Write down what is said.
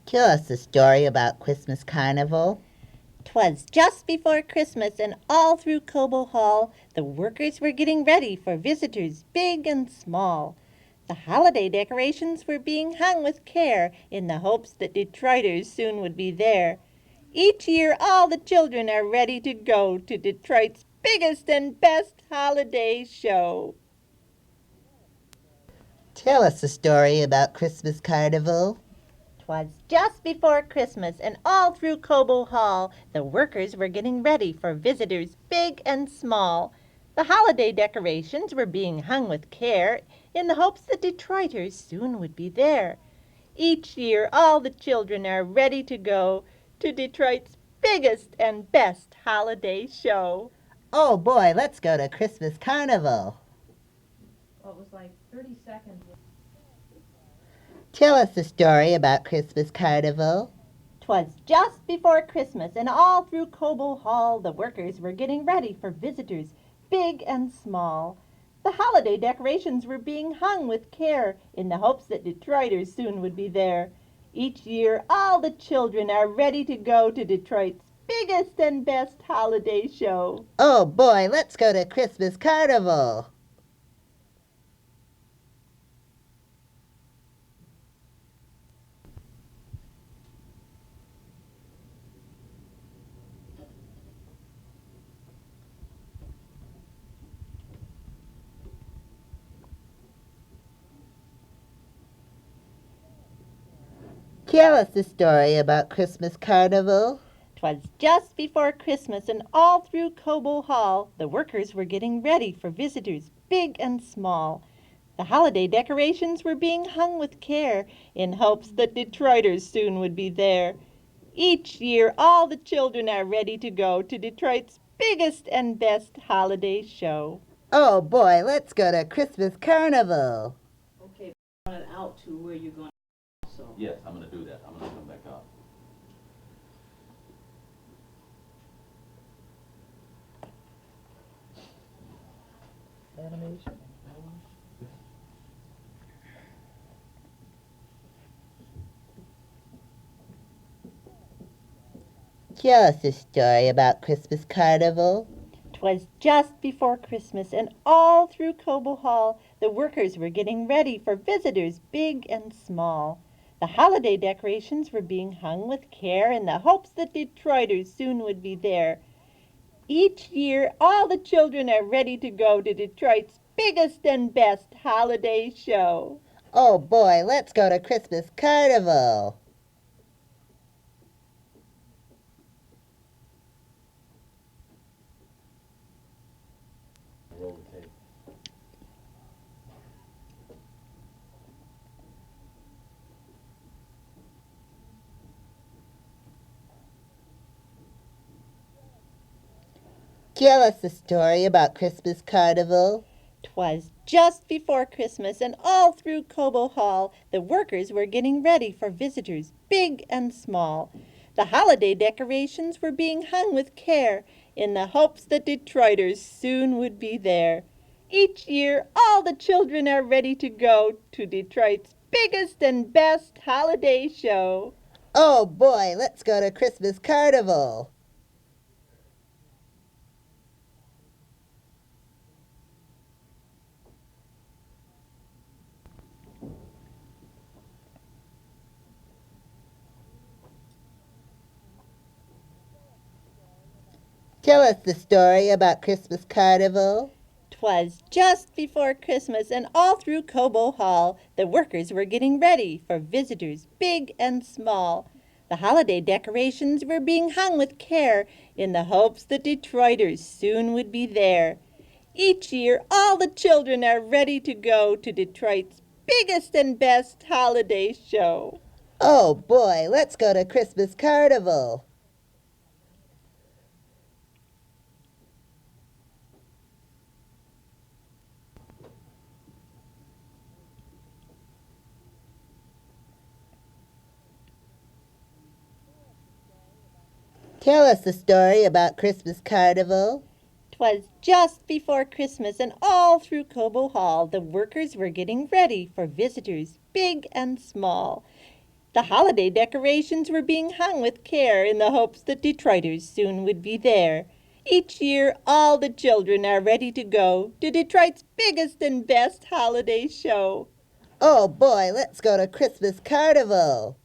Tell us a story about Christmas Carnival. 'Twas just before Christmas, and all through Cobo Hall the workers were getting ready for visitors big and small. The holiday decorations were being hung with care in the hopes that Detroiters soon would be there. Each year all the children are ready to go to Detroit's biggest and best holiday show. Tell us a story about Christmas Carnival. 'Twas just before Christmas, and all through Cobo Hall the workers were getting ready for visitors big and small. The holiday decorations were being hung with care in the hopes that Detroiters soon would be there. Each year all the children are ready to go to Detroit's biggest and best holiday show. Oh boy, let's go to Christmas Carnival. Well, it was like 30 seconds. Tell us a story about Christmas Carnival. 'Twas just before Christmas, and all through Cobo Hall the workers were getting ready for visitors big and small. The holiday decorations were being hung with care in the hopes that Detroiters soon would be there. Each year all the children are ready to go to Detroit's biggest and best holiday show. Oh boy, let's go to Christmas Carnival. Tell us a story about Christmas Carnival. 'Twas just before Christmas, and all through Cobo Hall the workers were getting ready for visitors big and small. The holiday decorations were being hung with care in hopes that Detroiters soon would be there. Each year all the children are ready to go to Detroit's biggest and best holiday show. Oh boy, let's go to Christmas Carnival. Okay, run it out to where you're going. So Yes, I'm going to do that. I'm going to come back up. Animation. Tell us a story about Christmas Carnival. 'Twas just before Christmas, and all through Cobo Hall the workers were getting ready for visitors big and small. The holiday decorations were being hung with care in the hopes that Detroiters soon would be there. Each year all the children are ready to go to Detroit's biggest and best holiday show. Oh boy, let's go to Christmas Carnival. Roll the tape. Tell us a story about Christmas Carnival. 'Twas just before Christmas, and all through Cobo Hall the workers were getting ready for visitors big and small. The holiday decorations were being hung with care in the hopes that Detroiters soon would be there. Each year all the children are ready to go to Detroit's biggest and best holiday show. Oh boy, let's go to Christmas Carnival. Tell us the story about Christmas Carnival. 'Twas just before Christmas, and all through Cobo Hall the workers were getting ready for visitors big and small. The holiday decorations were being hung with care in the hopes that Detroiters soon would be there. Each year all the children are ready to go to Detroit's biggest and best holiday show. Oh boy, let's go to Christmas Carnival. Tell us the story about Christmas Carnival. 'Twas just before Christmas, and all through Cobo Hall the workers were getting ready for visitors big and small. The holiday decorations were being hung with care in the hopes that Detroiters soon would be there. Each year, all the children are ready to go to Detroit's biggest and best holiday show. Oh boy, let's go to Christmas Carnival.